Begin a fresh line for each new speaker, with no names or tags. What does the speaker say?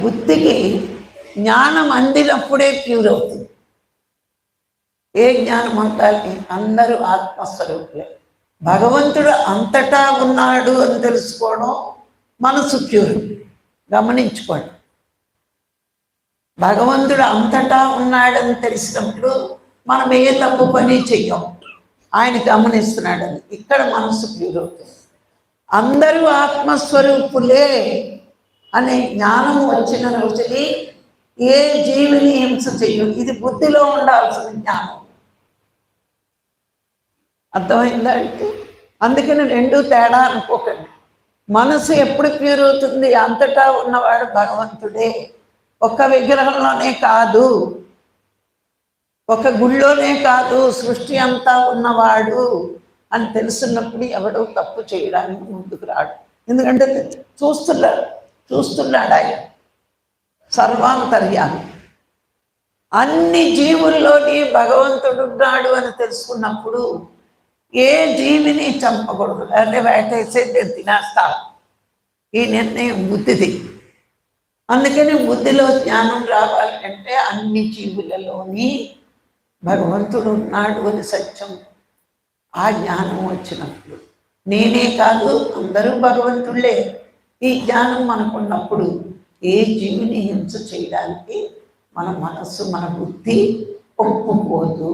బుద్ధికి జ్ఞానం అందినప్పుడే ప్యూర్ అవుతుంది. ఏ జ్ఞానం అంటాలి? అందరూ ఆత్మస్వరూపులే. భగవంతుడు అంతటా ఉన్నాడు అని తెలుసుకోవడం మనసు ప్యూర్. గమనించుకోండి, భగవంతుడు అంతటా ఉన్నాడని తెలిసినప్పుడు మనం ఏ తప్పు పని చెయ్యం. ఆయన గమనిస్తున్నాడని ఇక్కడ మనసు ప్యూర్ అవుతుంది. అందరూ ఆత్మస్వరూపులే అనే జ్ఞానం వచ్చిన రోజుని ఏ జీవిని హింస చెయ్యం. ఇది బుద్ధిలో ఉండాల్సిన జ్ఞానం. అర్థమైందా? అంటే అందుకని రెండు తేడా అనుకోకండి. మనసు ఎప్పుడు ప్యూర్ అవుతుంది? అంతటా ఉన్నవాడు భగవంతుడే. ఒక్క విగ్రహంలోనే కాదు, ఒక గుళ్ళోనే కాదు, సృష్టి అంతా ఉన్నవాడు అని తెలుసున్నప్పుడు ఎవడో తప్పు చేయడానికి ముందుకు రాడు. ఎందుకంటే చూస్తున్నాడు ఆయన సర్వాంతర్యాన్ని. అన్ని జీవుల్లోని భగవంతుడు ఉన్నాడు అని తెలుసుకున్నప్పుడు ఏ జీవిని చంపకూడదు, అంటే వేటేసే నేను తినేస్తా, ఈ నిర్ణయం బుద్ధిది. అందుకని బుద్ధిలో జ్ఞానం రావాలంటే అన్ని జీవులలోని భగవంతుడు ఉన్నాడు అని సత్యం, ఆ జ్ఞానం వచ్చినప్పుడు నేనే కాదు అందరూ భగవంతుళ్ళే ఈ జ్ఞానం మనకున్నప్పుడు ఏ జీవిని హింస చేయడానికి మన మనస్సు మన బుద్ధి ఒప్పుకోదు.